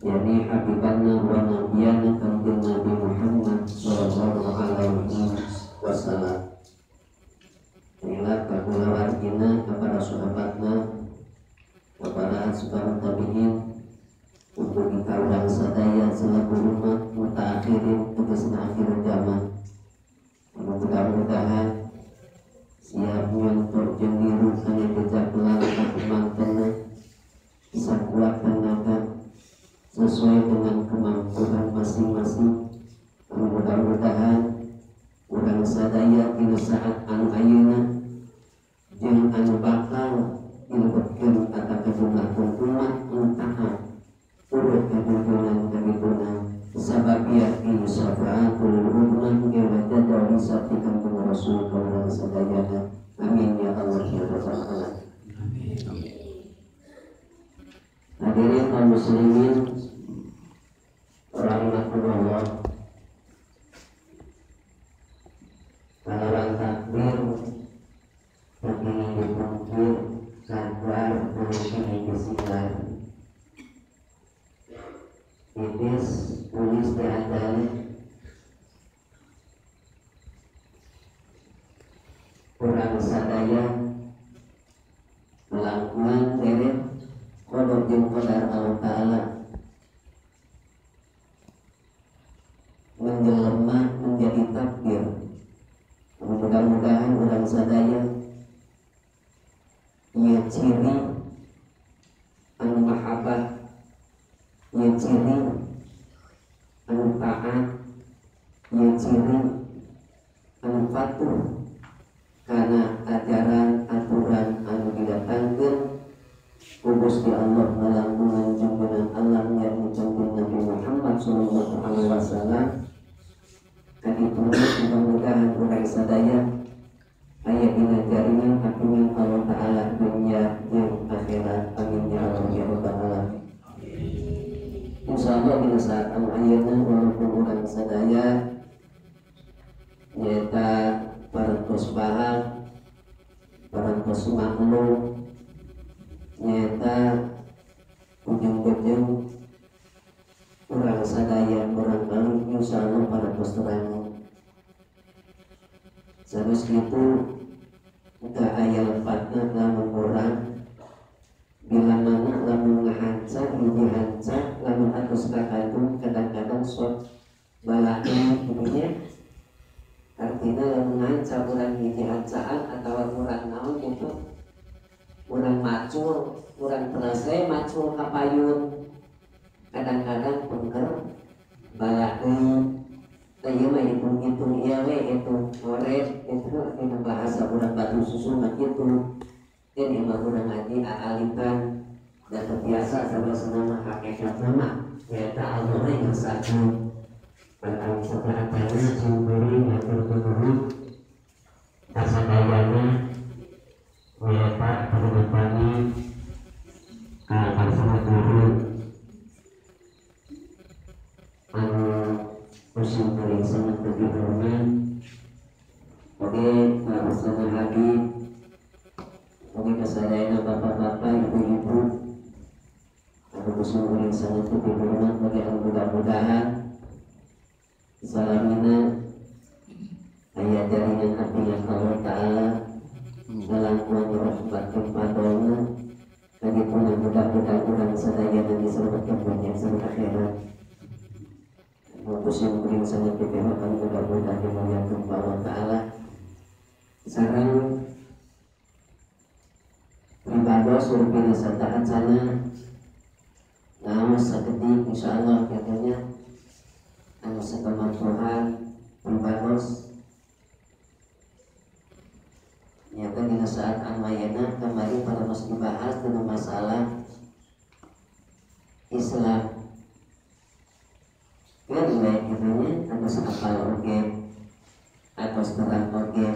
Yani habibanna wa nabiyan kakula wargina, kepada sahabatna, kepada asbab tabi'in, untuk kita urang sadaya selaku umat mutaakhirin tegasna akhir zaman. Mudah-mudahan siap nyontor jeung niru kana jejak langkah mantena sakuat tenaga sesuai dengan kemampuan masing-masing. Mudah-mudahan urang sadaya dina saat anu ayeuna jeung anu bakal ilbetkeun eta kajumlahkeun umat anu taat urut kajunjungan kagitunan sababia in syafaatul umman wajada risatikan dengan Rasul kaula sadayana. Amin ya Allah ya Rabbal alamin. Amin. Hadirin kaum muslimin rahimakumullah. Kalaran takbir begini dipungkir sabar begini disilar. Iblis tulis diadali kurang sadaya melakukan deret kodok jeung qadar Allah Ta'ala menjelma menjadi takdir. Mudah-mudahan orang sadaya ia ciri anu mahabbah, ia ciri anu taat, ia ciri anu patuh karena ajaran aturan anu didatangkeun ku Gusti Allah ngalantungan junjungan Allah yakni junjungan Nabi Muhammad sallallahu alaihi wasallam. Kaditu mudah-mudahan urang sadaya aya dina jaringan kagungan Allah Ta'ala dunia yang akhirat. Amin ya Allah ya Rabbal alamin. Insyaallah dina saat anu ayeuna walaupun urang sadaya nyaeta parantos paham, parantos maklum, nyaeta ujung-ujung urang sadaya urang kali insyaallah parantos terang. Sanes kitu da aya lepatna lamun urang bila mana lamun ngahanca hiji hanca lamun atus kakadung kadang-kadang sok balakeun kitu. Artinya lamun ngahanca urang hiji hancaan atawa urang naon gitu urang macul, urang terase macul kapayun kadang-kadang pengker balakeun. Ieu mah hitung-hitung ieu we itu ngorek itu dina bahasa urang Batu Susu mah kitu. Dan imam urang ngaji aalikan dan terbiasa sabasana mah hakikat nama nyaeta Allah yang satu. Pada setelahnya sumber matur nuwun kasadayana nyaeta panupani karsana guru anu musim paling sangat berhormat. Oke, karsana Habib, oke kasadayana bapak-bapak, ibu-ibu anu musim paling sangat berhormat. Bagi anu mudah-mudahan salamina ayat jaringan apinya Allah Ta'ala dalam kuat rahmat kepadanya. Lagi pun mudah-mudahan orang sadaya dan diselamatkan dunia sampai akhirat. Maupun yang beri sangat kebaikan mudah-mudahan dimuliakan Allah Ta'ala. Sekarang ibadah suruh pilih sertaan sana namun seketik insyaallah katanya anu sakemangkuhan pribados nyata dina saat anu ayeuna kemarin pada mas dibahas tentang masalah Islam kan baik katanya atas kapal oke atas terang oke.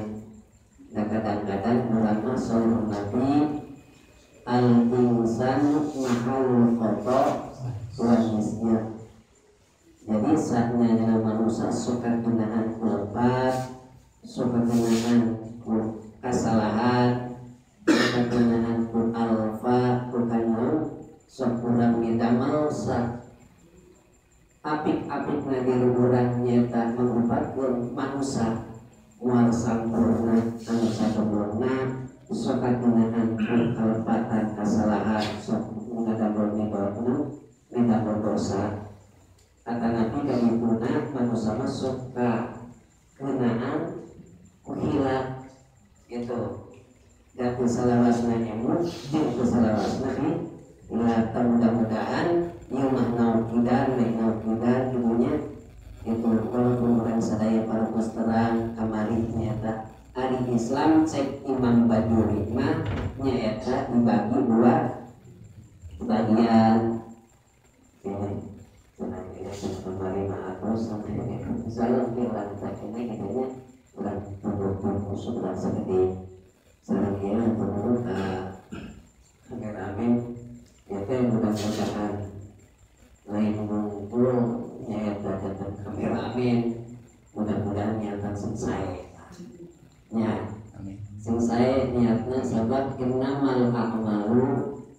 Dan kadang-kadang ulama selalu Nabi al-insan mahalul khoto wanisnya. Jadi saatnya dalam manusia suka kenaan lepas, suka kenaan kesalahan, suka kenaan alfa, bukan sekurang bidamel sak apik-apik nagir urang nyata mengubahkan manusia mual sampurna anu sempurna dan keselawasna nyamuk jeung keselawasna ngata mudah-mudahan ieu mah naukidan lain naukidan ibunya itu walaupun orang sadaya para terang kamari nyata ari Islam cek Imam Bajuri mah nyaeta dibagi dua bagian ini sebenarnya kembali mah sampai misalnya kita ini katanya orang tunggu sebelah segede serangnya menurut agar amin ya kan mudah-mudahan lain ngumpul nyata datang kamera amin mudah-mudahan nyata selesai ya selesai niatnya sebab innamal a'malu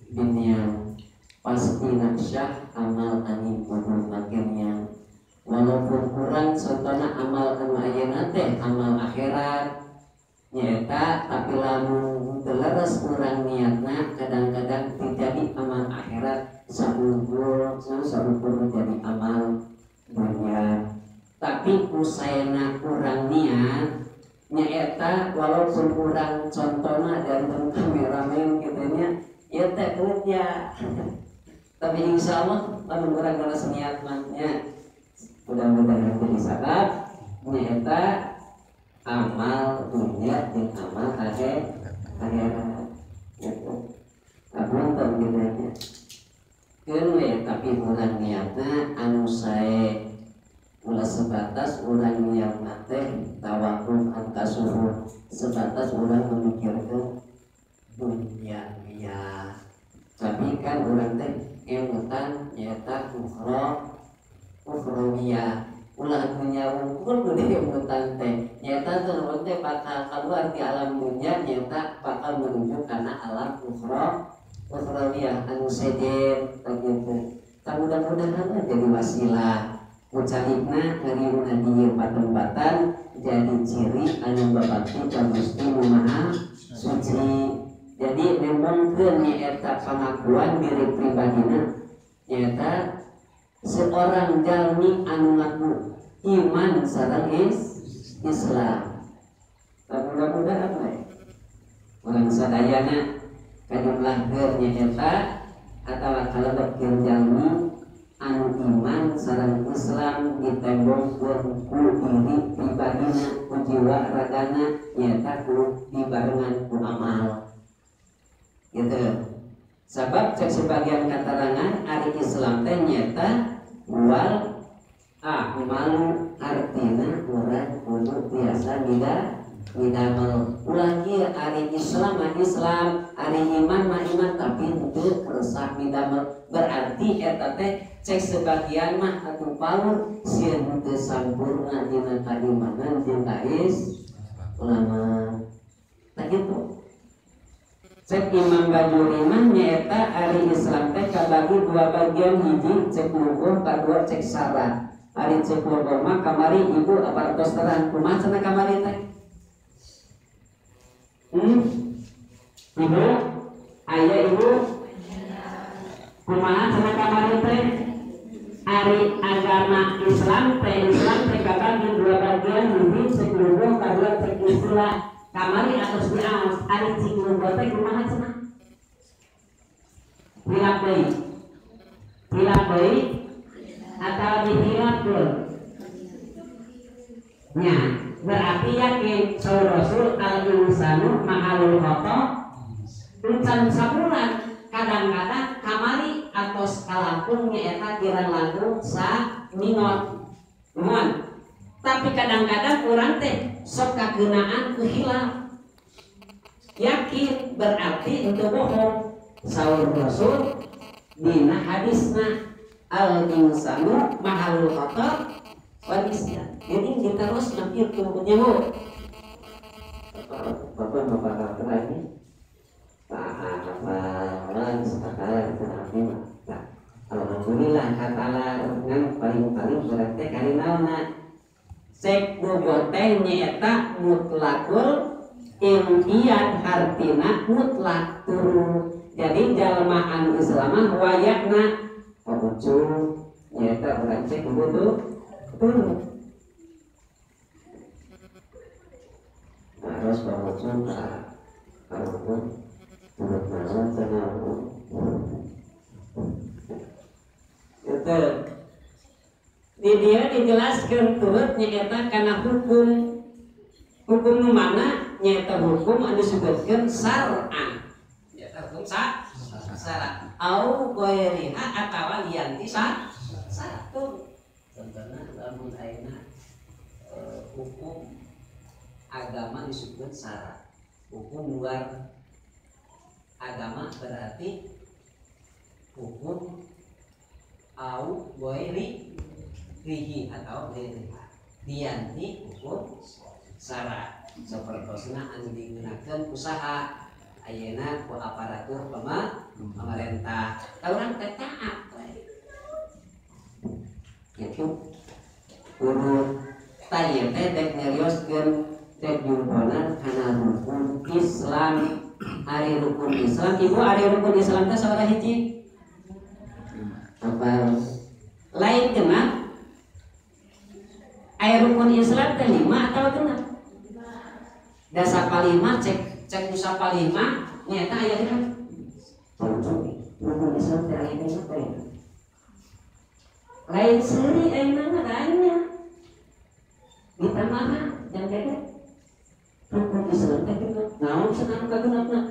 binniyat pasti naksyah amal ani kudu makinnya walaupun kurang contohnya amal anu ayeuna teh amal akhirat nyata tapi lamun terleres kurang niatna kadang-kadang terjadi amal akhirat saukur jadi amal dunia tapi usayana kurang niat nyata walaupun kurang contohnya dan kameramen kitanya ya teh ya tapi insya Allah lamun kurang karena niat mahnya mudah-mudahan jadi sabab nyata amal dunia dan amal akhirat gitu. Abunten gitu aja. Kewe tapi urang niatna anu sae ulah sebatas urang niat teh tawakuf an kasuhur sebatas urang memikirkeun dunia ya. Tapi kan urang teh emutan nyata ukhrawiyah ulah dunia unggul gede emutan teh nyata tuh teh bakal keluar di alam dunia nyata bakal menuju karena alam ukhrawiyah anu sejen begitu. Mudah-mudahan jadi wasilah mucalibna ngariuna dieu patempatan jadi ciri anu babakti ka Gusti Maha Suci. Jadi memangkeun nyaeta pengakuan diri pribadina nyata seorang jalmi anu ngaku iman sareng Islam. Mudah-mudahan bae urang sadayana kadumlahkeun nyaeta atawa kalebetkeun jalmi anu iman sareng Islam ditembongkeun ku diri pribadina ku jiwa ragana nyata ku dibarengan ku amal gitu. Sebab cek sebagian keterangan ari Islam teh nyata wal a'malu artina urang kudu biasa midamel ulah kieu ari Islam ari iman mah iman tapi teu resah midamel berarti eta teh cek sebagian mah atuh paur sieun teu sampurna dina kadimanan jeung ulama tah kitu. Cek Imam Bajuri mah nyaeta ari Islam teh kabagi dua bagian hiji cek luhur kadua cek syarat. Ari cek luhur mah kamari ibu apartos terang kumaha cenah kamari teh? Ibu aya ibu kumaha cenah kamari teh? Ari agama Islam teh kabagi dua bagian hiji cek luhur kadua cek istilah. Kamari atas diawas ari cinggung bote kumaha cenah hilap deui atau dihilapkeun nya berarti yakin saur Rasul al insanu mahalul khata encan sabulan kadang-kadang kamari atos kalangkung nyaeta kirang langkung mingot mohon. Tapi kadang-kadang orang teh sok kageunaan hilaf yakin berarti itu bohong. Saur Rasul dina hadisna al insanu mahalul khata wa nisyan. Jadi kita terus mampir ke nyaho. Bapak lagi. Pahalan sekarang terapi mah. Alhamdulillah katalah ngan paling-paling berarti kali naonna cek bobote nyata mutlakul impian hartina mutlak turu. Jadi jalmaan Islamah wayakna pabucu nyata orang cek bobote turu harus pabucu Kalau turut naon tenang itu di dia dijelaskan turut nyata karena hukum nu mana nyata hukum anu disebutkan syar'an nyata hukum syar'an au ghairiha atawa lianti satu contohnya lamun ayeuna hukum agama disebut syara. Hukum luar agama berarti hukum au ghairihi atau ghairiha dianti hukum syara. Sapertosna anu digunakeun usaha ayeuna ku aparatur pemerintah urang teh taat gitu kudu tayeu teh dek nyarioskeun dek nyumpulna kana rukun Islam. Ari rukun Islam ibu ari rukun Islam teh sabaraha hiji apa lain genap aya rukun Islam teh 5 atau genap dasa palima cek nusa palima nyata aya genap rukun Islam teh aya genap lain seuri ayeuna ngadanya ditambah dan beda rukun Islam teh genap naon senang kagenapna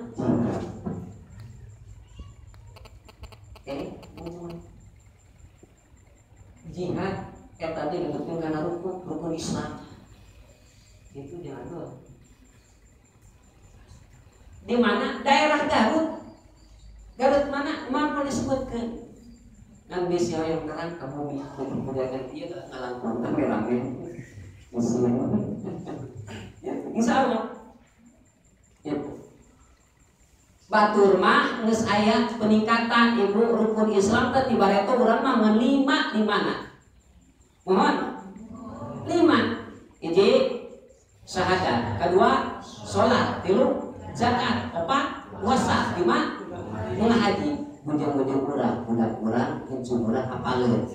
jihad eta teh disebutkeun kana rukun Islam itu diatur di mana daerah Garut mana mampu disebutkan kan bisa yang terang kamu bisa memudahkan dia ngalangkung rame-rame insya Allah ya. Batur mah geus aya peningkatan ibu rukun Islam teh tibareto urang mah ngan 5 di mana mohon 5 hiji syahadat kedua salat tilu zakat 4 puasa 5 haji bujang-bujang urang henteu urang hafaleun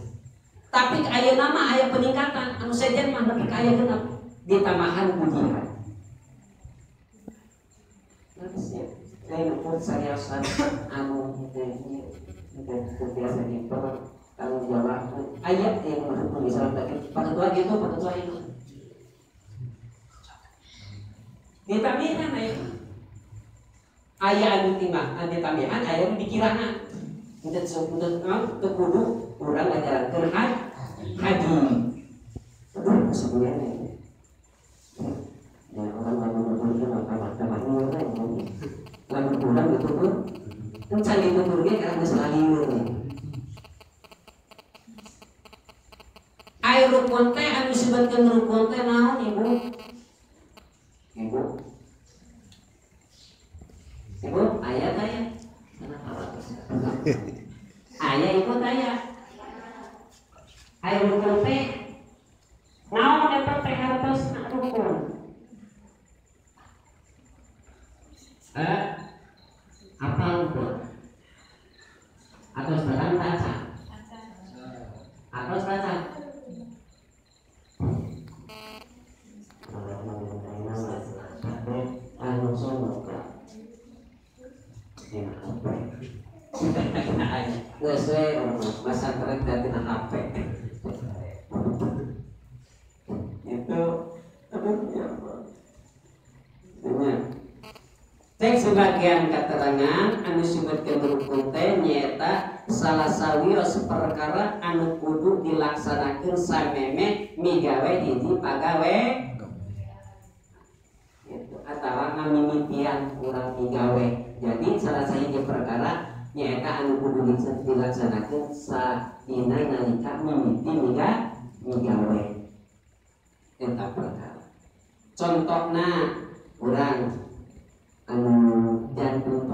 tapi ayeuna mah aya peningkatan anu sejen mah nepi ka aya genep ditambahan jihad lain pun seriusan anu biasa diper tanggung jawab ayat yang menurut Islam tadi paketua gitu paketua itu ditamihan ayat anu timah ditamihan ayat anu dikirahan untuk sebutun kudu urang ngajarankeun haji aduh sebenarnya ya orang ngomong-ngomong apa-apa lamun urang ditutur kan cari tutur ge karena geus lalieur ai rukun teh anu disebutkeun rukun teh naon ibu ayat ayat ibu tanya ayat rukun teh naon eta teh hartos rukun apa rukun atau sedang baca masa keren dari HP itu cek sebagian keterangan anu disebutkeun rukun teh nyaeta salah sawios perkara anu kudu dilaksanakeun sameme migawe hiji pagawe itu atawa ngamimitian urang migawe jadi salah sahiji perkara nyaeta anu kudu dilaksanakeun sadina nalika mimiti migawe eta perkara contona urang anu jantung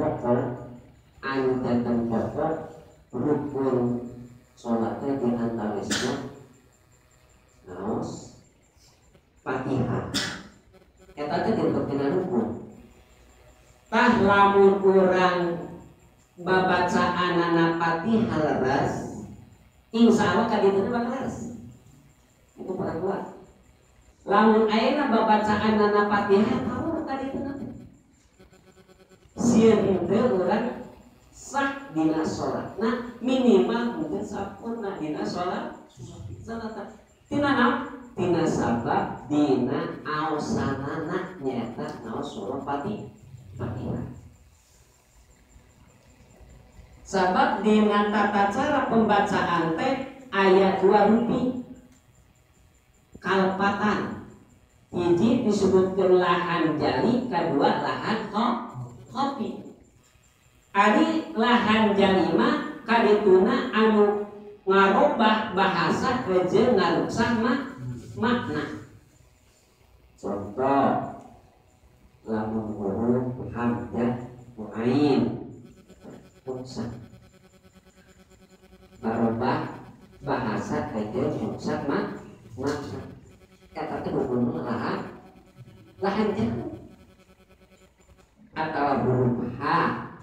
pokok rukun sholatnya di antawisna naos Fatihah eta teh disebutkeun rukun tah lamun urang babacaanana Fatihah leres insyaallah ka ditu bakal leres itu para kuat lamun ayeuna babacaanana Fatihah tahu ka ditu jeung teu urang sah dina salatna minimal mungkin sampurna dina salat tina naon tina sabab dina aosanana nyaeta naos surah Fatihah. Sabab dina tata cara pembacaan teh aya dua rupi kalpatan, hiji disebutkeun lahan jali, kadua lahan khofi. Ari lahan jali mah kadituna anu ngarobah bahasa jeung ngaruksah makna. Contoh lamun huruf hamzah muain ruksah ngarobah bahasa jeung ruksah makna. Kata kedua lahan jali atau huruf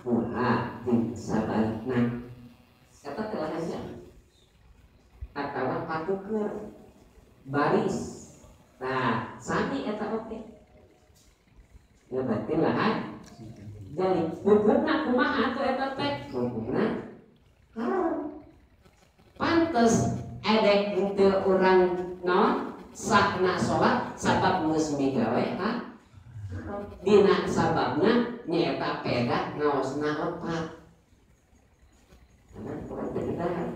muha di sabalikna kata lahan jali atau patukeun baris. Nah, sami eta oke. Ya berarti lahan jali. Hukumna kumaha atuh eta teh? Hukumna haram. Pantes edek henteu urang naon? Sahna salat sabab geus migawe dina sababna nyaeta peda ngaosna opat. Karena kurang bedahan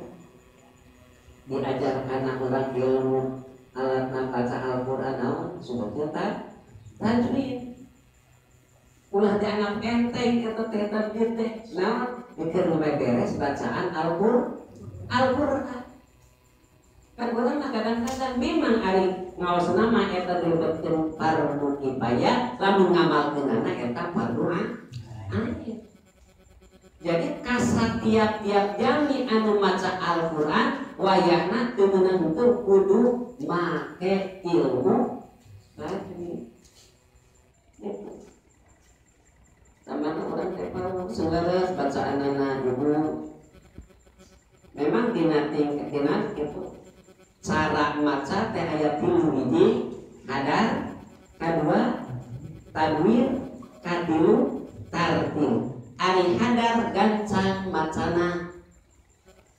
diajarkan urang ilmu alatna baca Al-Qur'an naon sebutnya tajwid. Ulah dianggap enteng eta teh tajwid teh naon mikir nu beres bacaan Al-Qur'an. Kan urang kadang-kadang memang ari ngaosna mah eta dilebetkeun fardu kifayah, lamun ngamalkeunana eta fardu ain. Jadi kasatiap-tiap jami anu maca Al-Qur'an wayahna teu meunang teu kudu make ilmu tajwid. Samana urang teh pareng seuleus bacaanana ibu. Memang dina kitu cara maca teh aya 3 hiji hadar, kadua tadwir, katilu tartil. Ari hadar gancang macana.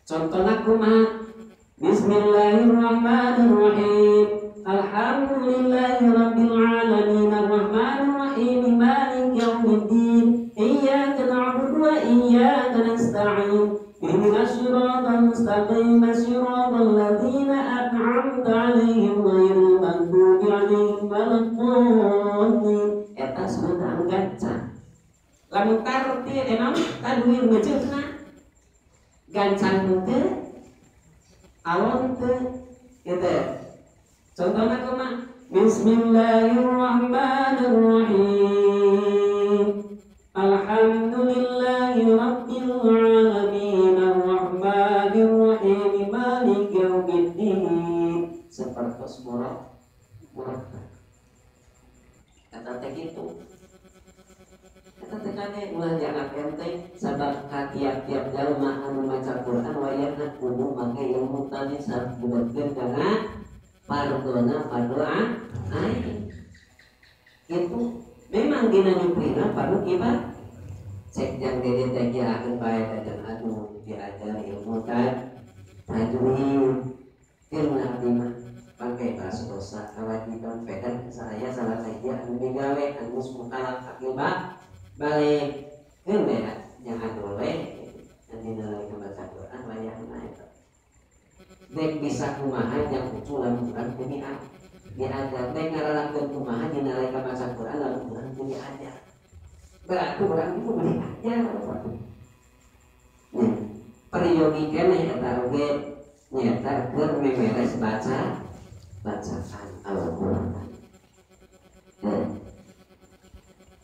Contona kumaha? Bismillahirrahmanirrahim. Alhamdulillahirabbil alamin arrahmanir rahim maliki yaumiddin. Iyyaka na'budu wa iyyaka nasta'in. Ihdinas siratal mustaqim siratal ladzina an'amta 'alaihim ghairil maghdubi 'alaihim waladdallin. Eta sebutan gancang. Lamun tartil emang tadwir ngeuceukna gancang teu alon teu kitu. Contohna kumaha? Bismillahirrahmanirrahim. Alhamdulillahi rabbil alamin arrahmanir rahim maliki yaumiddin. Seperti murad kata teh kitu. Kata teh kade ulah jangan enteng sabab tiap-tiap jalma anu maca Quran wayahna kudu make ilmu tadi sareng budatkeun kana fardona fardu ain. Itu memang dina nyuprina fardu kifayah. Cek yang dede teh kirakeun bae dan anu diajar ilmu tajwid. Ilmu abdi mah pakai bahasa dosa kewajiban pedan saya salah saja anu digawe anu mukalaf akibat balik keun beda jangan boleh dan dinilai membaca Quran wayahna eta. Dek bisa kumaha yang uculan Quran teu diajar. Dek ngaralakeun kumaha dinilai membaca Quran lalu Quran teu diajar. Berarti orang itu belajar. Periyogi keneh eta oge nyata keur memeres bacaan Al-Qur'an.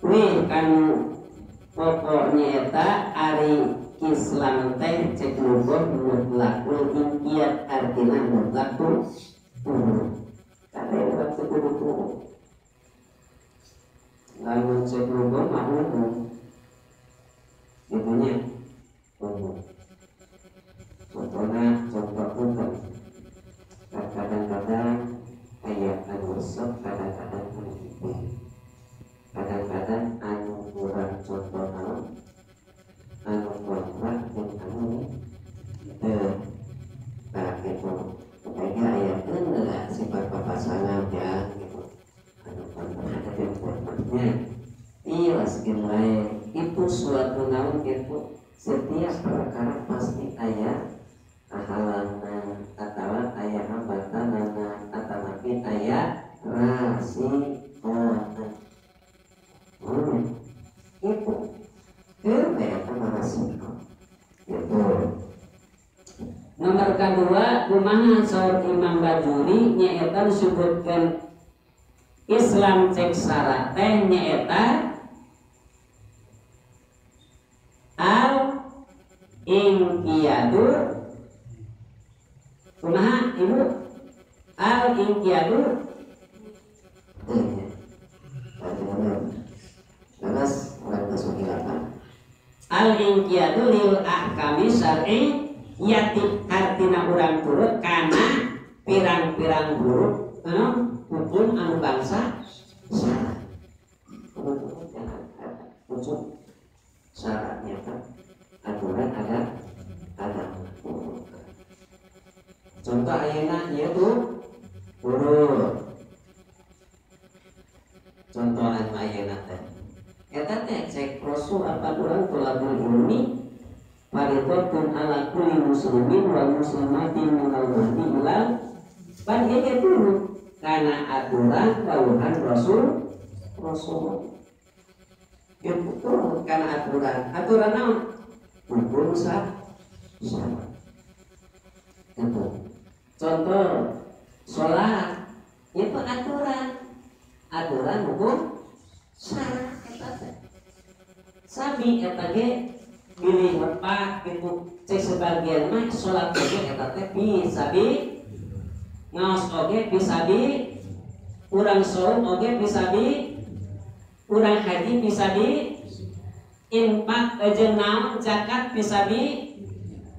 Wih kan pokoknya eta ari Islam teh cek nubuh mutlakul inqiyad artina mutlakul kata waktu kudu lamun cek nubuh mah itunya contohnya contoh umum kadang-kadang ayat anu resep kadang-kadang anu kadang-kadang anu kurang contoh naon itu suatu naon itu setiap perkara pasti aya halangan atau aya hambatanana atau nabi aya rasikonan itu kayak apa rasiko itu. Nomor kedua kumaha saur Imam Bajuri nyaeta disebutkan Islam cek syarat teh nyaeta al inqiyadu kumaha ibu al inqiyadu al inqiyadu lil ahkami syar'i yati kartina urang turut kana pirang-pirang huruf hukum anu bangsa syarat hukum syaratnya kan aturan ada contoh ayeuna yaitu huruf contoh anu ayeuna teh eta teh cek rasul apa urang tulabul ilmi paridotun ala kulli muslimin wal muslimatin minal mahdi ilal pan ieu dulu karena aturan dawuhan rasul ya betul karena aturan naon hukum syarat itu contoh sholat itu aturan hukum syarat sabi eta ge pilih lepak gitu cek sebagian mah sholat oge eta teh bisa bi ngaos oge bisa bi urang saum oge bisa bi urang haji bisa bi infak jeung naon zakat bisa bi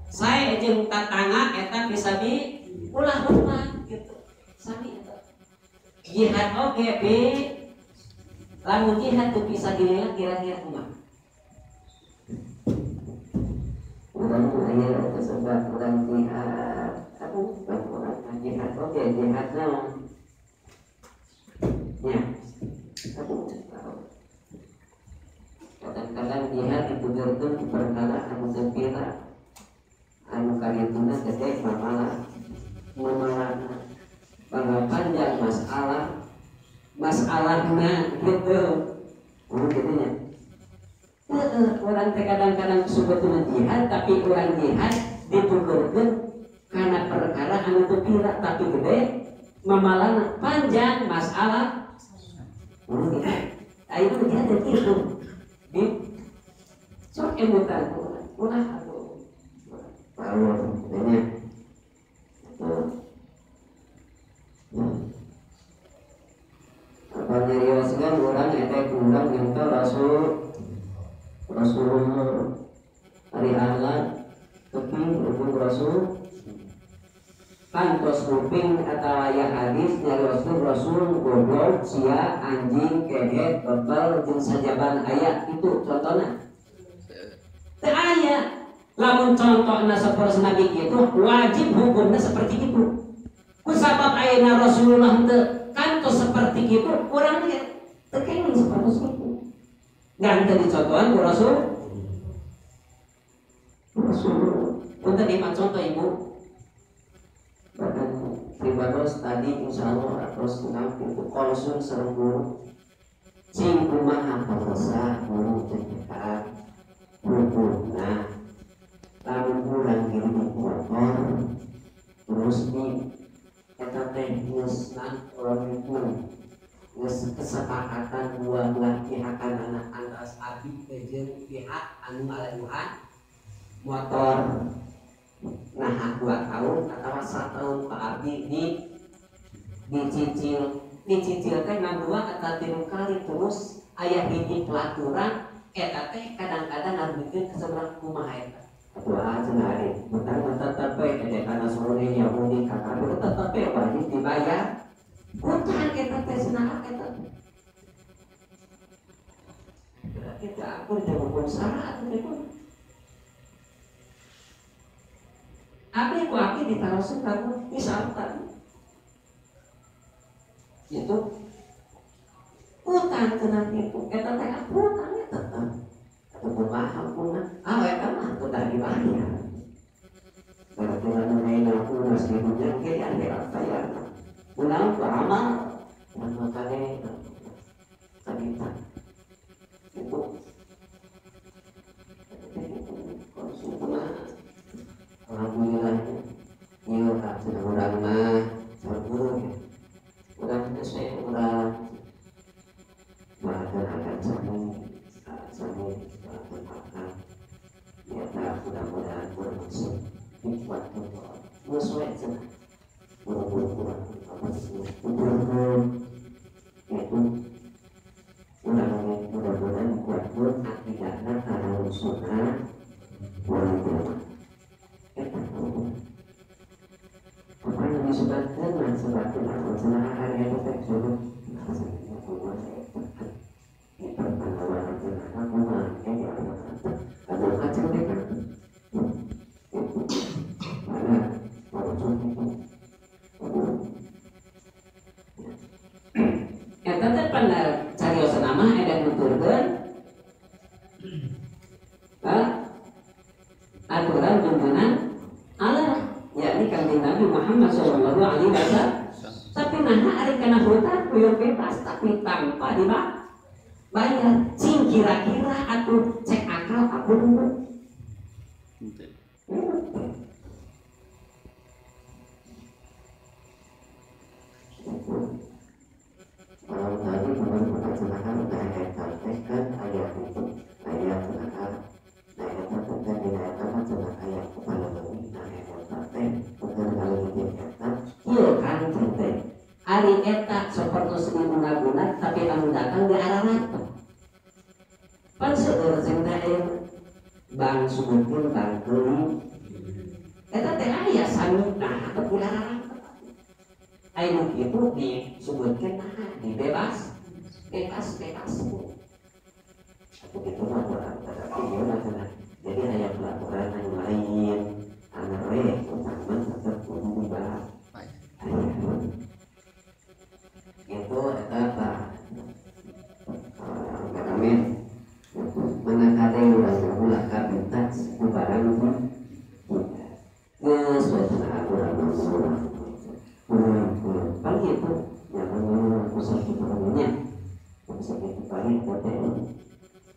sae jeung tatangga eta bisa bi ulah gitu sami eta jihad oge bi lamun jihad tuh bisa dilihat kira-kira kumaha urang aya sebab urang jihad aku urang jihad oke jihad naon ya aku tahu kadang-kadang jihad dipujarkeun perkara anu gembira anu karituna gede mamalah bahwa panjang masalahna gitu gitunya orang kadang-kadang sebetulnya jihad tapi orang jihad dituturkeun karena perkara anu teu pira tapi gede mamalana panjang masalah ayeuna jihad teh kitu di sok emutan ulah atuh power ini apa nyarioskeun urang eta kurang minta Rasulullah hari Allah teping hukum Rasul kantos kuping atau ayat hadis nyari Rasul goblok sia anjing kedet bebel jeung sajaban ayat itu contohnya teu aya lamun contohna saperti nabi kitu wajib hukumna seperti itu kusabab ayeuna Rasulullah teu kantos seperti itu urang ge teu kenging seperti itu ganti dicontohan ku Rasul untuk lima contoh ibu bahkan pribados tadi insya Allah terus mengambil itu konsul serbu cing kumaha perasa guru cekitaan hukumna lalu kurang kiri motor terus di kata teknis orang kesepakatan dua belah pihak anak antara abi jeung pihak anu ngalajuhan motor nah 2 tahun atau 1 tahun Pak Abi dicicil teh ngadua atau 3 kali terus aya hiji pelaturan eta teh kadang-kadang ngarubikeun ke seberang kumaha eta atuh cenah ari bentar tetep we kana sore Yahudi kakak tetep we wajib dibayar utang kita teh senang kita aku jangan syarat itu apa yang aku ditaruh kamu misalkan itu utang tenang itu kita teh utangnya tetap mahal pun awet mah sudah dibayar. Berarti lamun aku masih punya kayak ada saya. Pulang ke amal dan makanya kita itu konsumen. Alhamdulillah iya kak sudah orang mah terburuk orang saya orang bahkan akan sami berpakat ya tak mudah-mudahan bermaksud hikmat sesuai saja kurang apa sih itu mudah-mudahan kuat pun akidahnya karena sunnah wajib apa yang disebutkan sebabkan masalah area proteksi aturan junjungan Allah yakni kanjeng Nabi Muhammad Shallallahu Alaihi Wasallam. Tapi nah ari kana hutan kuyuk bebas tapi tanpa dibayar. Cing kira-kira aku cek akal aku dulu. Kalau tadi teman-teman silakan ayat sampaikan ayat itu ayat silakan ayat sampaikan di ayat apa silakan ayat kepada kami ayat sampaikan bukan kalau kita kata iya kan cinta hari eta seperti seni guna-guna tapi kamu datang di arah rata pan seueur cinta bang sumukun bang keling eta teh aya samita tapi arah rata ayo itu disebutkan dibebas aku itu mah jadi hanya peraturan yang lain anak utama tetap kudu dibahas itu apa amin menangkade ulah kabintas barang itu sesuatu aturan masalah pagi itu yang menurut pusat ekonominya pusat ekonomi hotel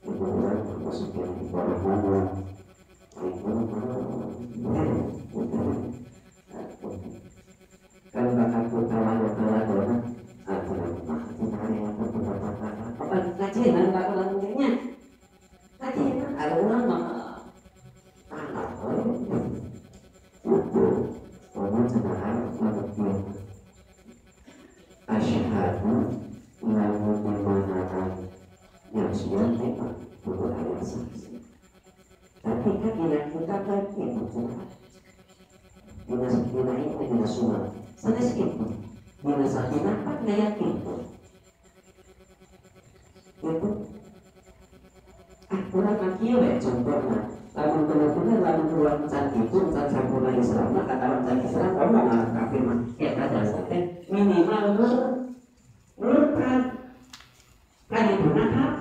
kemudian masuk yang di bawah bawah kalau bakal kawan aturan aturan yang apa kajian bakalan mungkinnya kajian ada orang mah anak itu orang sedang melakukan asyhadu lamun dimanakan yang sudah memang berbahaya saksi. Tapi kan kita kan itu dinas ini dinas semua sanes itu dinas apa kayak itu kurang kieu we contohna lamun bener-bener lamun keluar can itu can sampurna Islam mah kata can Islam ngomong kafir mah eta dasarnya minimal kan itu nakal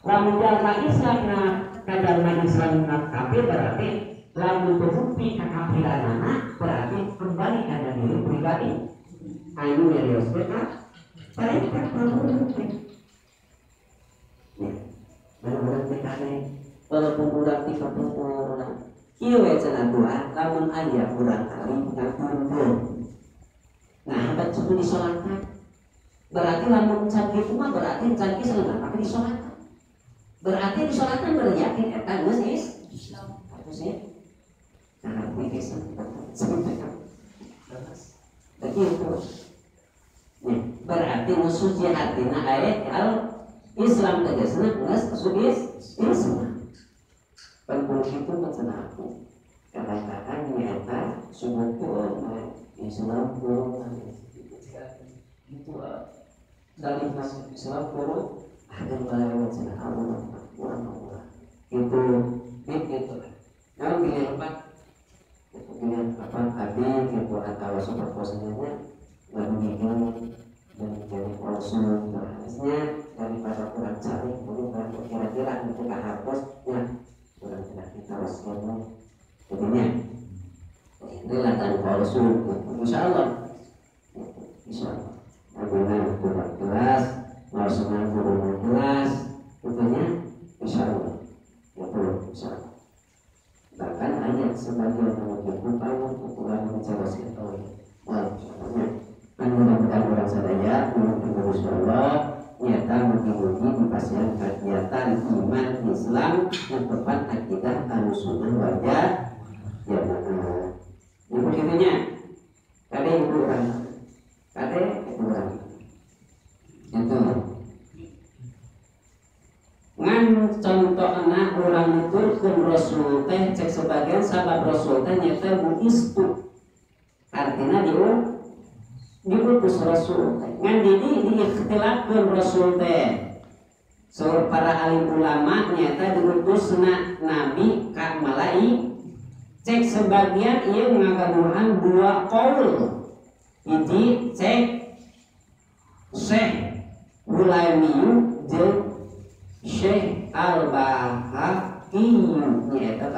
lamun jalma Islam na kajalma Islam na kafir berarti lamun terbukti kekafiranana berarti kembali pada diri pribadi anu nyarios kan mereka berbukti benar-benar tekane walaupun urang 30 orang kieu we cenah doa lamun aya urang kali ngapunten nah hendak sudah disolatkan berarti lamun can kitu mah berarti can kitu selengkap pakai disolatkan berarti disolatkan beryakin eta geus Islam harus ya nah bisa sebentar begitu berarti musuh jihatina ayat Islam tegasna geus sugis Islam. Penting itu macam aku. Katakan nyata sumber Islam itu dari masuk Islam guru ada melewat sana Allah itu kalau pilihan apa pilihan apa habis itu atau super positifnya nggak begitu dan jadi konsul harusnya daripada kurang cari kemudian kira-kira itu hapus ya Rasul. Insya Allah Nabi kurang kelas, Rasulullah kurang kelas, tentunya insya Allah itu insya Allah. Bahkan ayat sebagian yang Tuhan menjelaskan contohnya kan mudah-mudahan orang sadaya mungkin Insya Allah nyata mungkin dipastikan kegiatan iman Islam yang tepat akidah Ahlussunnah wal Jamaah. Yang begitunya kade itu orang kade itu orang itu ngan contoh anak orang itu kun Rasul teh cek sebagian sahabat Rasul teh nyata buistu artinya diutus Rasul teh ngan diikhtilafkeun Rasul teh sur para alim ulama nyata diutusna nabi ka malai cek sebagian ieu ngagaduhan dua qaul hiji cek Syekh Hulaimiyu jeung Syekh Al-Bahaqiyu nyata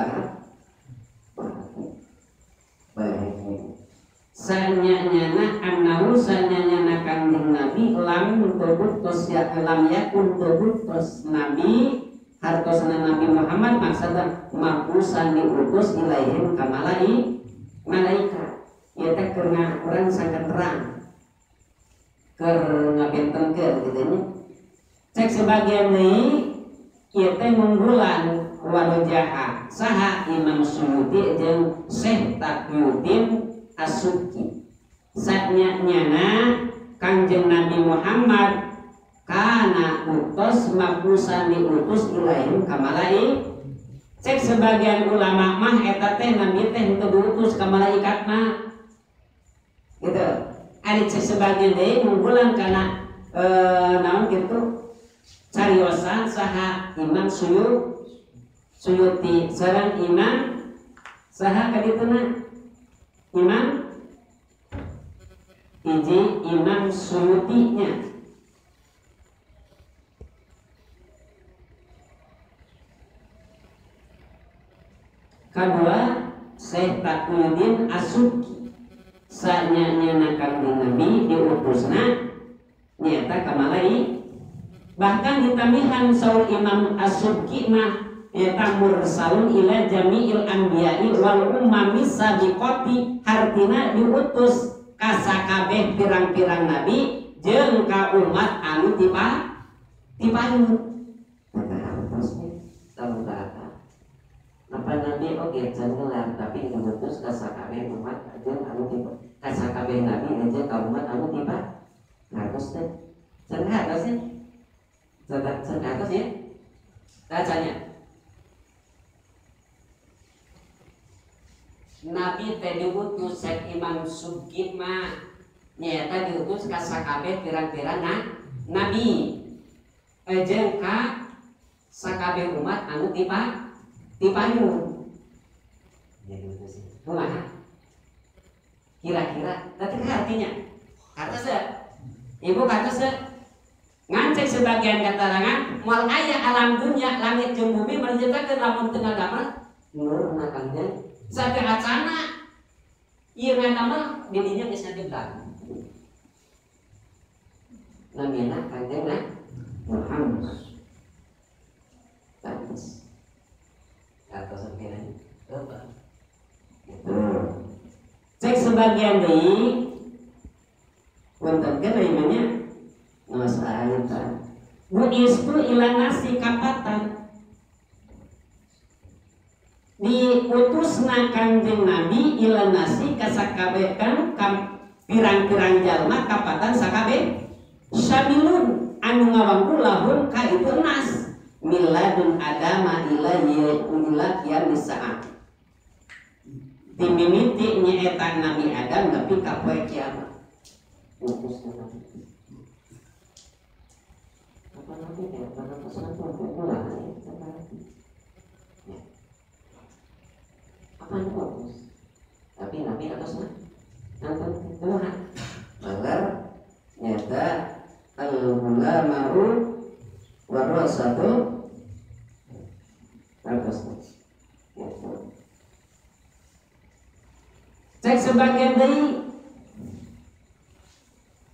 sanyanyana annahu sanyanyana kanjeng Nabi lam tubutus ya lam yakun tubutus Nabi hartosna Nabi Muhammad maksudna makusan diutus ilaihim kamalai malaikat ieu teh keur urang sangat terang keur ngabentengkeun kitu nya cek sebagian deui ieu teh munggulan walujaha saha Imam Suyuti jeung Syekh Taqiyuddin As-Subki satnyana Kanjeng Nabi Muhammad kana utus makusan diutus ilaihim kamalai cek sebagian ulama mah eta teh nabi teh henteu diutus ka malaikat mah gitu ari cek sebagian deui munggulan kana naon kitu cariosan saha Imam Suyuti sareng Imam saha kadituna Imam hiji Imam Suyutinya kedua Syekh Taqiyuddin As-Subki sanyanyana kanjeng Nabi diutusna nyata ka malai bahkan ditamihan saur Imam As-Subki mah nyata mursalun ila jami'il anbiya'i wal ummami sabiqati artina diutus ka sakabeh pirang-pirang nabi jeung ka umat anu tipayun apa nabi oge can ngelar tapi diutus ka sakabeh umat jeung anu tipe ka sakabeh nabi jeung ka umat anu tipa harus teh can harus ya can harus ya bacanya Nabi teh diutus Syekh Imam Subki mah nyata diutus ka sakabeh pirang-pirang nabi jeung ka sakabeh umat anu tipayun jadi diutus kumaha kira-kira tapi artinya kata se ibu kata se ngancek sebagian keterangan moal aya alam dunya langit jeung bumi menciptakeun lamun teu ngagama nurna kanjeng sampai acana ieu ngagama didinya geus ngadegang namina kanjeng Muhammad bagus atau sampeyan apa cek sebagian deui wonten kenaimanya masalah buistu ila nasi kapatan diutusna kanjeng Nabi ila nasi ka sakabeh kan pirang-pirang jalma kapatan sakabeh sabilun anu ngawangku lahun ka itu nas miladun adama ila qiyamis saat dimimiti nyaeta Nabi Adam tapi ka poe kiamat utusna Nabi apa nanti ya karena pesan pulang ya apa yang fokus tapi Nabi atasnya nonton Tuhan agar nyata al-ulama'u warasatu atasnya Cek sebagai deui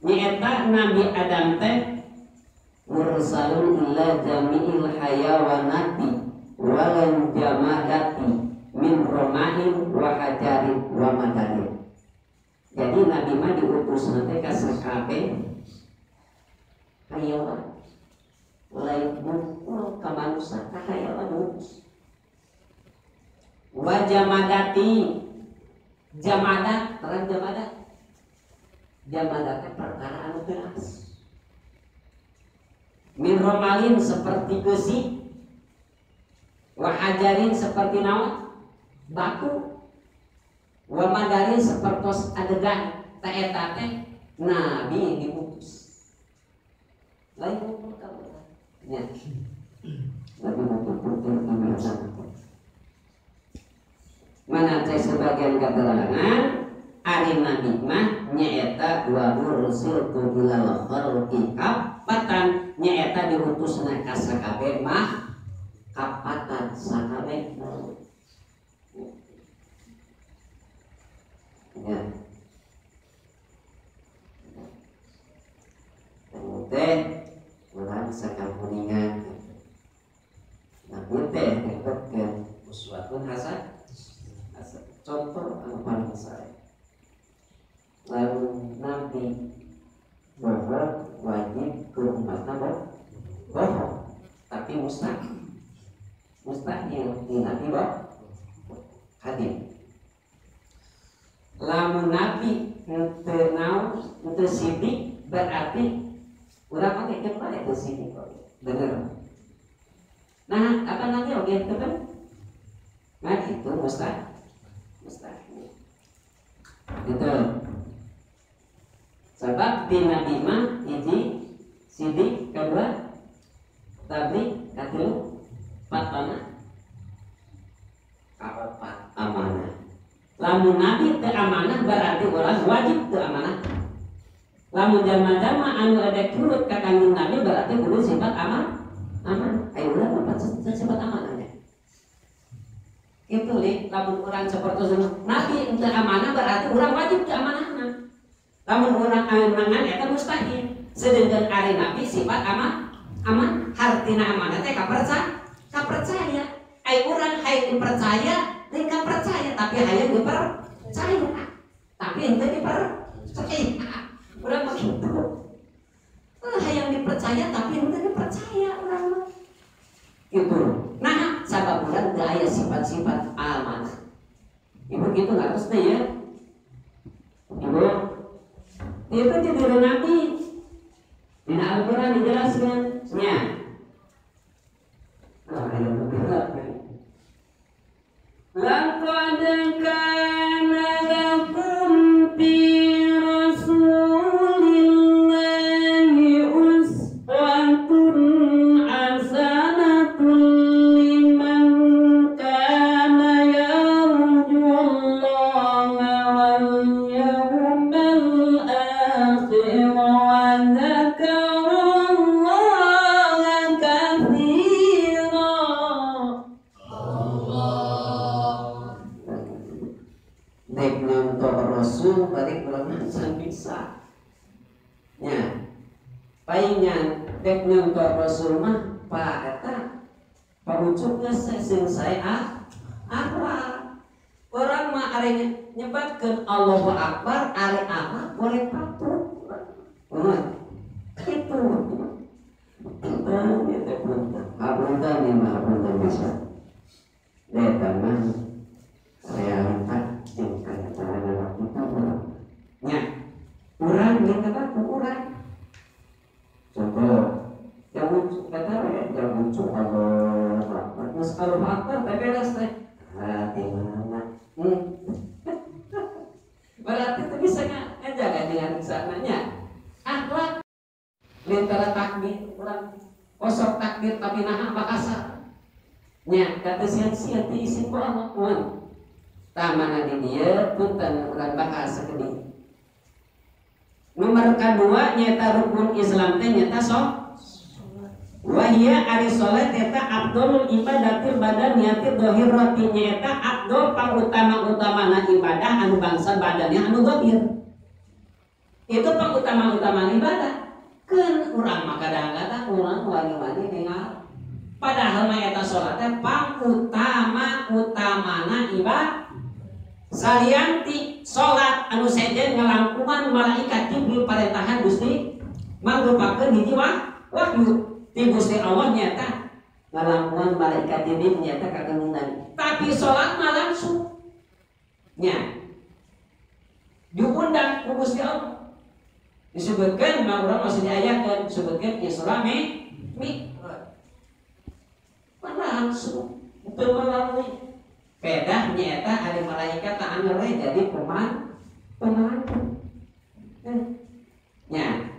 nyaeta Nabi Adam teh mursalun ila jami'il hayawanati walan jamadati min romain wa hajarin wa madarin. Jadi Nabi mah diutus nanti ka sakabeh hayawan lain mukul ka manusia ka hayawan diutus. Wa jamadati jamadat terang jamadat perkara anu keras. Min romalin seperti besi, wa hajarin seperti naon batu, wa madarin seperti adegan eta teh nabi diutus. Lain ngomong ka nya. Nabi diutus mana cek sebagian keterangan ari nabi mah nyaeta wa ursiltu ilal khalqi kaffatan nyaeta diutusna ka sakabeh mah kaffatan sakabeh ya teh urang sakapuningan nabi teh dipetkeun uswatun hasanah. Contoh anu paling saya lalu nanti bahwa wajib ke umatnya bohong tapi mustahil di nabi hadir lamun nabi ente sidik berarti urang pakai kembali itu sidik bener. Nah apa nanti oke itu kan nah itu mustahil gitu. Sebab di nabi mah hiji sidik kedua tabligh katilu patana kaopat amanah. Lamun nabi teu amanah berarti urang wajib teu amanah. Lamun jalma-jalma anu ada kurut ka kanjeng nabi berarti kudu sifat amanah. Ayo urang apa sifat amanahnya? Itu li, lamun orang seperti nabi untuk amanah berarti orang wajib ke amanahna. Lamun orang amanah itu mustahil. Sedangkan ari nabi sifat aman hartina amanah teh kapercaya. Ai urang hayang dipercaya, teu kapercaya tapi hayang dipercaya. Tapi henteu dipercaya. Urang mah kitu. Hayang dipercaya tapi henteu dipercaya urang mah. Itu. Nah, sabab bulan gaya sifat-sifat amanah. Ibu gitu nggak terus ya? Ibu, itu jadi nabi. Di Al-Quran dijelaskannya. Laqad kana lakum fi rasulillahi uswatun hasanatun balik ulama bisa nya paingan dek nyontok rasul mah pak eta parucukna sing saya apa orang mah are nyebatkeun Allahu Akbar are apa boleh patuh itu itu punten nih mah punten bisa eta mah realitas yang kadang-kadang kita nya urang yang kata urang contoh yang lucu kata yang lucu kalau akbar tapi beres teh hati mana berarti itu bisa ngejaga dengan sananya akhlak lintara takbir urang kosong takbir tapi naha bakasa nya kata sia-sia diisi ku Allah tamana di dia punten urang bahasa gede. Nomor kedua nyata rukun Islam teh nyata Wahia ari salat eta afdalul ibadatil badaniyati dhahirati nyaeta afdal pangutama-utamana ibadah anu bangsa badannya anu dhahir. Itu pangutama-utamana ibadah. Keun urang mah kadang-kadang urang wani-wani ningal. Padahal mah eta salat teh pangutama-utamana ibadah. Salianti salat anu sejen ngalangkungan malaikat Jibril parentahan Gusti mangrupakeun hiji wahyu. Di Gusti Allah nyata ngalangkungan malaikat Jibril nyata kakeundan. Tapi sholat mah langsung nya diundang ku Gusti Allah. Disebutkan mah urang masih diayakeun disebutkan Isra Mi'raj. Langsung itu melalui pedah nyata ada malaikat tak anu jadi pemandu. Nya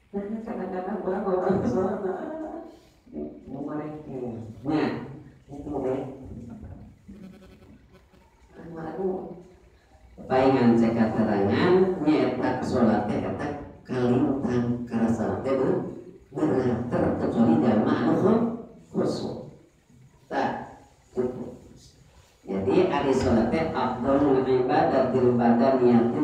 kadang-kadang orang sholat nah, itu deh. Paingan cek keterangan nyetak sholat teh kata kalintang karena sholat teh berater kecuali jamaah khusyuk. Tak cukup. Jadi ada sholat teh afdalul ibadatil badaniyati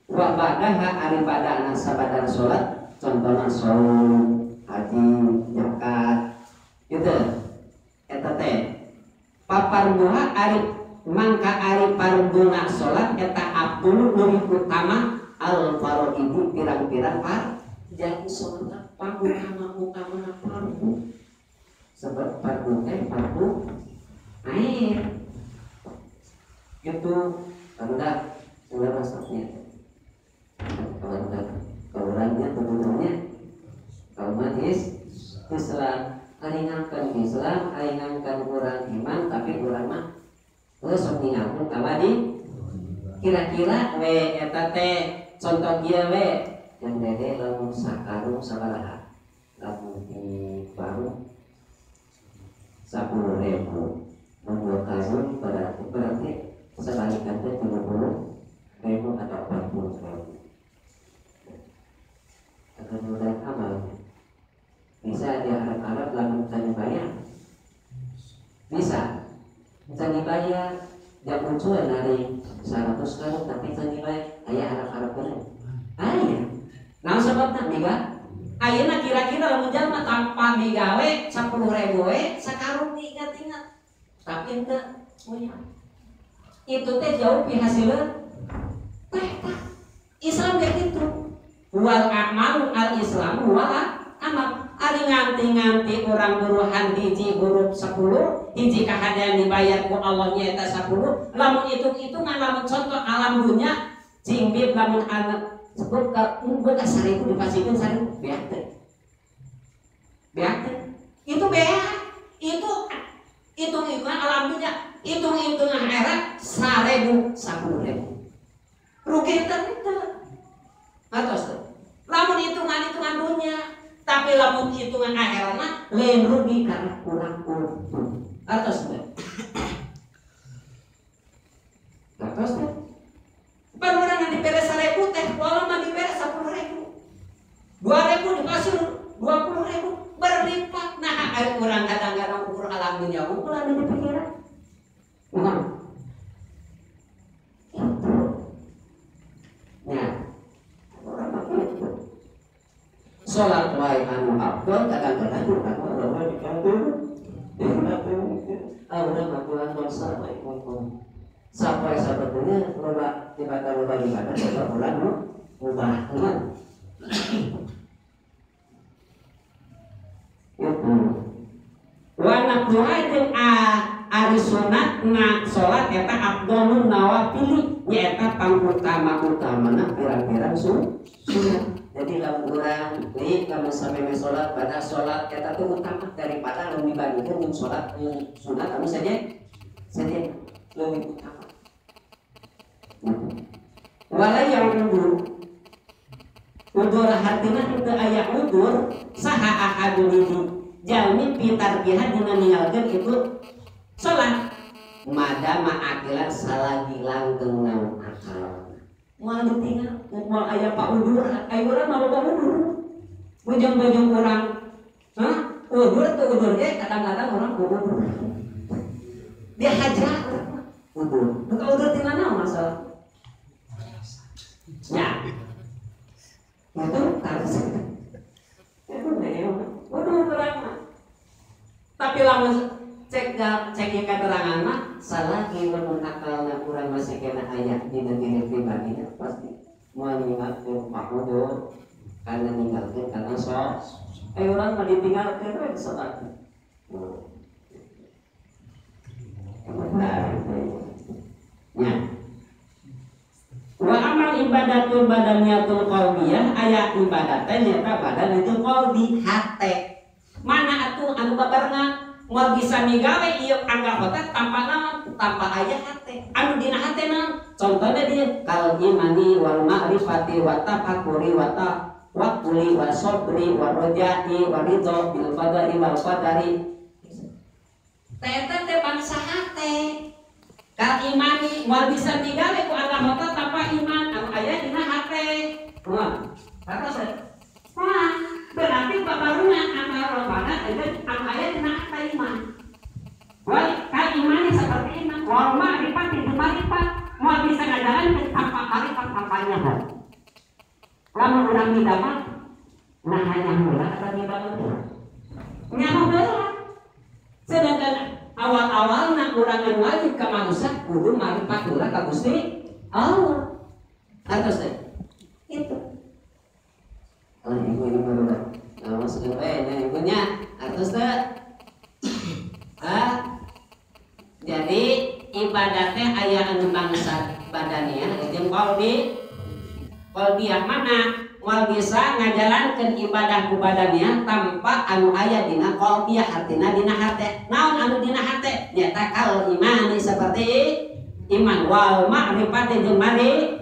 wa ba'daha ari pada sabadar sholat contohna shaum haji zakat gitu eta teh paparduha ari mangka ari parduna salat eta afdal leuwih utama al faraidi pirang-pirang jadi salat pangutama-utama fardu sebab fardu teh fardu air gitu rendah sudah rasanya kaulannya turunannya kauman Islam aringankan Islam aringankan kurang iman tapi kurang mah terus mengingatkan kamari kira-kira we eta teh contoh dia we yang dede lamun sakarung sabaraha lamun di baru 10.000 membuat karung berarti sebalikan teh 30.000 atau 40.000 akan mudah amal bisa diharap-harap lamun bisa dibayar bisa dibayar jam munculan dari 100 karung tapi bisa dibayar ayah harap-harap bener ayah nah sebabnya mega ayahnya kira-kira lamun jalma tanpa digawe 10.000 we sakarung diingat-ingat tapi enggak punya itu teh jauh hasilnya teh Islam kayak gitu wal amal al Islam wal amal ari nganti-nganti orang buruhan hiji huruf 10 hiji kahadian dibayar ku Allah nyaeta 10 lamun hitung-hitungan lamun contoh alam dunia jingbib lamun anak sebut ka buat asariku dipasikeun sariku beak itu beak itu hitung-hitungan alam dunia hitung-hitungan akhirat 1.000 10.000 rugi teh atas lamun hitungan dunia tapi lamun hitungan akhiratna lain rugi karena kurang untung atas panurangan dipere 1.000 teh walau mah dipere 10.000 2.000 dikasih 20.000 berlipat nah ari urang kadang-kadang ukur alam dunia ukur anu dipikiran sholat wae anu afdal kadang-kadang anu dikantor orang makulan dosa baik mungkin sampai sebetulnya loba ibadah coba bulan mubah kan itu wanak doa jeung ari sunat na sholat eta afdalun nawafil nyaeta pangutama-utamana pirang-pirang sunat. Jadi lamun urang deui kamu sampai sholat pada sholat eta teh utama daripada lamun dibandingkeun jeung sholat sunat kami saja lebih utama. Wala yang udur hartina itu aya udur saha ahadun itu jalmi pitar kiha dina ninggalkeun itu sholat madama akilan salagi langgeng naon akal moal ditinggal moal aya paudur aya urang mah loba udur bujang-bujang urang Udur tuh udur ge kadang-kadang orang udur. Dia hajar udur. Bukan udur di mana masalah? Ya. Itu harus. Itu deh. Udur terang. Tapi lamun cek keterangan mah salah lamun akalna urang masih kena aya dina diri pribadina pasti moal ninggalkeun pakudu kana ninggalkeun kana sok urang mah ditinggalkeun we salat. Ya. Wa amal ibadatul badaniyatul qalbiyah aya ibadatnya nyata badan itu qalbi hate. Mana atuh anu babarengan moal bisa migawe ieu anggapna tanpa naon tanpa aya hate. Anu dina hatena contohnya dia kal imani wal ma'rifati wa tafakuri wa tawakkuli wa sabri wa rajai wa ridha bil qadari wal qadari. Eta teh bangsa hate. Kal imani moal bisa migawe ku anggapna tanpa iman anu aya dina hate. Wah, kata saya. Wah, berarti babaruna antara pada anu aya dina hate iman. Wah, kal imani seperti iman, wal ma'rifat itu ma'rifat, moal bisa ngajalan tanpa ma'rifat tampaknya. Lamun urang midama, nah hanya mula kata midama. Nyaho heula. Sedangkan awal-awalna urang anu wajib ka manusia kudu ma'rifat heula ka Gusti Allah. Atos teh. Itu. Ibu ini mana? Nah, maksudnya ini ibunya atas teh. Jadi ibadatnya aya anu bangsa badaniah jeung qalbiyah mana moal bisa ngajalankeun ibadah ku badaniah tanpa anu aya dina qalbiyah artina dina hate. Naon anu dina hate? Nyata kal imani seperti iman wal ma'rifati jeung mari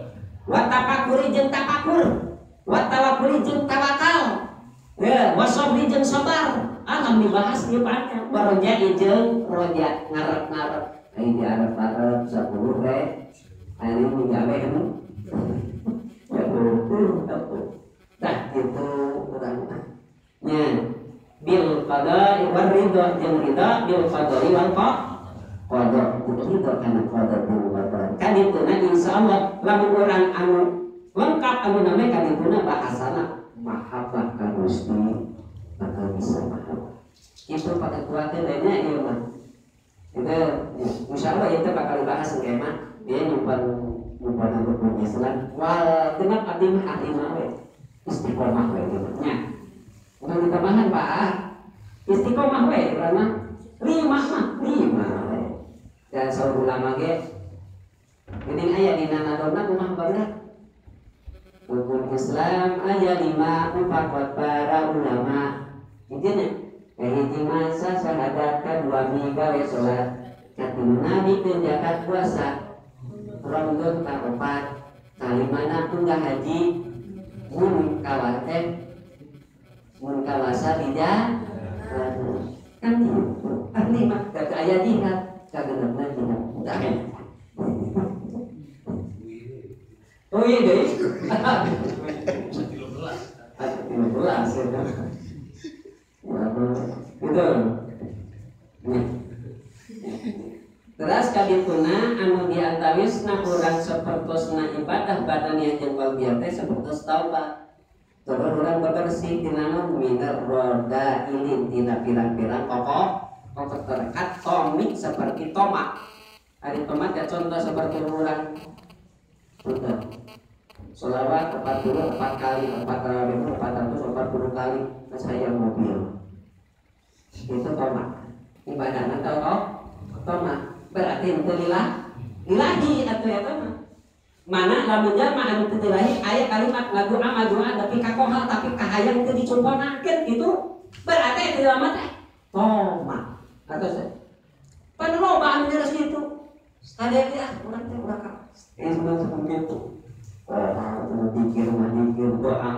wa tafakuri jeung tafakur. Wa tawakkuli jeung tawakal. Ya, wa sabri jeung sabar. Akan dibahas di panjang. Baroja jeung roja ngarep-ngarep. Ai diarep-arep 10 we. Ari digawe anu. Ya betul. Tah itu urang. Nya bil qada'i war ridha jeung ridha bil qada'i wal qada. Ridha kana qada bil qada. Kan itu insyaallah lamun urang anu lengkap anu namanya kadituna bahasana mahabbah ka Gusti bakal bisa mahabbah. Itu pakai kuatnya lainnya ieu mah. Itu insyaallah itu bakal dibahas engke dia nyimpan rukun Islam wal genep abdi mah ahli mah we. Istiqomah we gitu nya. Udah ditambahan Pak. Istiqomah we urang lima we. Dan saur ulama ge geuning aya dina nadona kumaha berat. Rukun Islam aya 5 empat para ulama. Intinya kahiji masa syahadat, kadua migawe salat, katilu nabi teu zakat puasa, ronggeun kaopat, kalimana unggah haji, mun kawasa lidah. Kan gitu. Ahli mah kata aya jihad, kagenepna jihad. Tah. Oh iya deh. 15 ya. Gitu. Terus kadituna anu diantawisna urang sapertosna ibadah badaniah jeung qalbiyah teh sapertos taubat. Terus urang bebersih tina naon minar roda ilin tina pirang-pirang pokok terdekat tomik seperti tomat. Ari tomat ya contoh seperti urang sudah sholawat 44 kali 440 kali saya mobil itu tomat ibadah atau tomat berarti itu lillahi atau ya tomat mana lamun jalma anu teu lillahi aya kalimat lagu amal doa tapi kakohal tapi kahayang teu dicumponakeun itu berarti itu tomat atau saya penuloba anu jelas gitu ada dia urang teh urang sebelum seperti itu dikir doa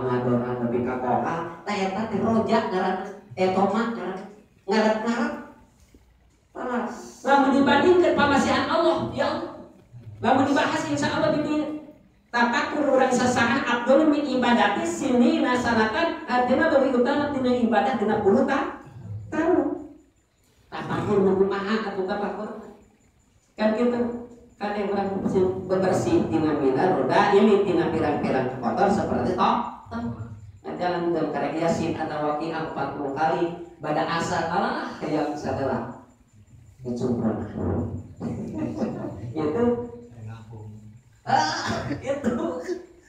tapi kakoha teh eta teh rojak ngaran tomat ngaran lamun dibandingkeun pamasihan Allah ya Allah lamun dibahas insyaallah di tapakur urang sasaha abdul min ibadati sini nasanakan artinya lebih utama tina ibadah tina 10 tahun. Tapakur nu kumaha atuh tapakur kan gitu kan yang orang bebersih tina mina roda ini tina pirang-pirang kotor seperti jalan dan karek yasin atau waqiah 40 kali pada asar Allah yang saudara dicumpan itu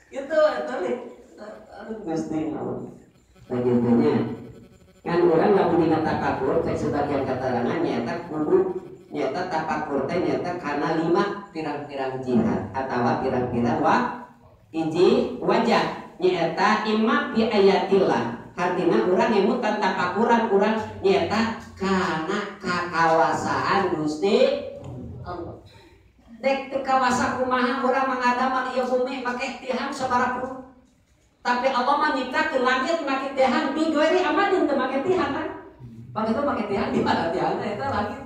itu aduh Gusti Allah bagitanya kan orang lamun dina tapakur teh sebagian keterangan nyata kudu nyata tapakur teh nyata kana 5 pirang-pirang jihad atawa pirang-pirang hiji wajah nyata imma bi ayatillah artinya urang emu tapakuran urang nyata kana kakawasaan Gusti Allah dek teu kawasa kumaha urang mangadamel ieu bumi make tihang sabaraha tapi Allah mah nyiptakeun langit make tihang bi goeri amadin teu make tihang kan pang itu make tihang di mana tihang eta langit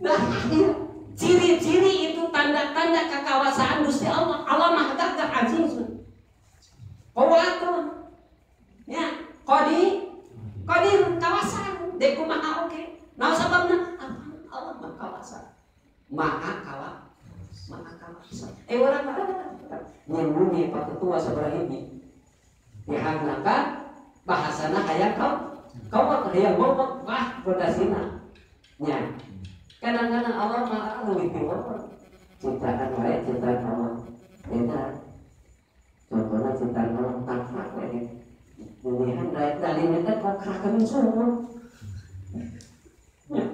nah ciri-ciri itu tanda-tanda kekawasaan Gusti Allah. Allah Maha Gagah Azizun Qawwatun ya qadir kawasan dek kumaha oge naon sababna Allah Maha kawasan maha kawasan urang nyembunyi Pak Ketua sabaraha hiji dihangnakan bahasana aya kau hayang bobot godasina nya kadang-kadang Allah maha lebih pinter ciptaan wae ciptaan Allah beda contohnya ciptaan Allah takwa wae dunia dalilnya teh kokrakeun semua ya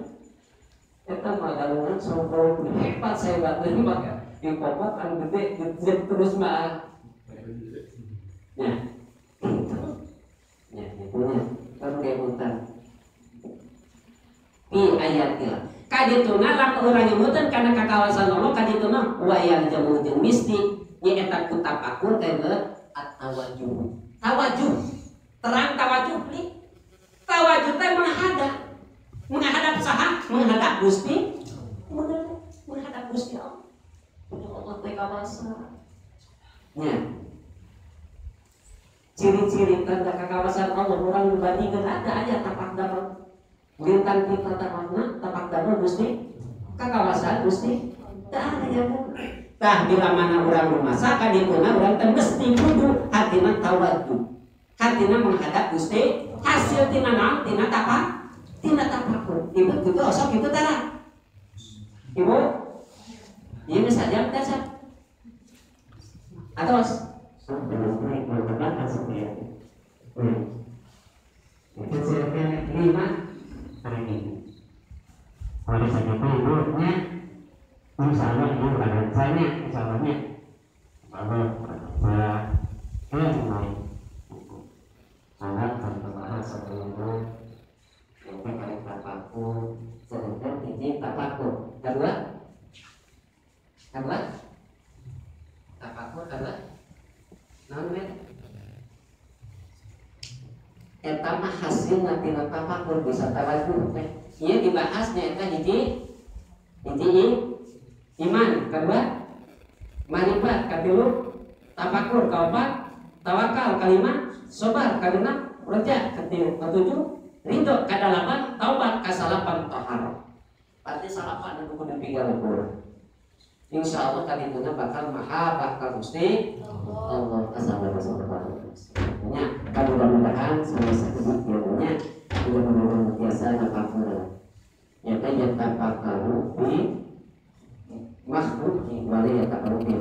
eta mah dalilna sombong hebat saya batin mah yang pokok kan gede terus mah ya ya itunya kan kayak hutan pi ayatil kadituna lamun urang nyemuteun kana kakawasan Allah kadituna wa yang jamu jeung mistik nya eta ku tapakur kana at-tawajuh terang tawajuh li tawajuh teh menghadap saha menghadap Gusti menghadap Gusti Allah Allah teh kawasa nya ciri-ciri tanda kekawasan Allah urang dibandingkeun ada aya tapak damel Lintan kita tapak damel Gusti kekawasan Gusti tah aya tah bila mana urang rumasa kadituna urang teh mesti kudu hatina tawaddu hatina menghadap Gusti hasil tina naon tina tapakur ibu kitu osok kitu tara ibu ieu geus sajam teh sa atos itu silakan 5 hari ini. Oleh sebab itu ibunya, misalnya ibu ada saya, misalnya, bahwa mulai sangat berbahasa sebelum itu, yang paling tapakur, sedangkan izin tapakur. Kedua, tapakur kedua, namanya. Eta mah hasilna tina tafakur bisa tawajuh teh. Ieu dibahasnya eta hiji iman, kedua marifat, katilu tafakur, kaopat tawakal, kalima sabar, kadena raja, katujuh ridho, kadalapan taubat, kasalapan taharah. Berarti salapan anu kudu pigaluhur. Insyaallah kadituna bakal mahabah ka Gusti Allah subhanahu nya mudah-mudahan sama sedikit ilmunya mudah-mudahan biasa tapakur ya tanya tapakur di makhluk wali ya tapakur di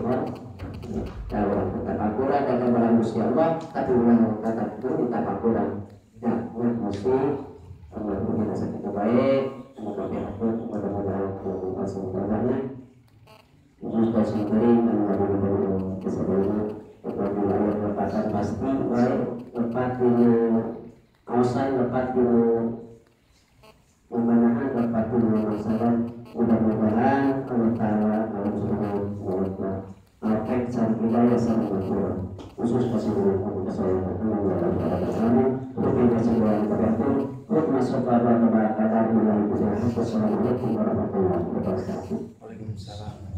kalau tapakuran dan gambaran Gusti Allah tapi ulang kata itu di tapakuran ya mesti mudah-mudahan sakit baik mudah-mudahan semuanya khusus kasih beri mudah-mudahan kesadaran apabila lepatan pasti baik lepat dulu kausan lepat dulu pemanahan lepat dulu masalah mudah-mudahan Allah Ta'ala Allah Subhanahu wa Ta'ala alfek sang hidayah sang matur khusus kasih beri kesalahan Allah bersama untuk kesalahan tertentu untuk masuk pada kebarakatan mulai Assalamualaikum warahmatullahi wabarakatuh. Waalaikumsalam.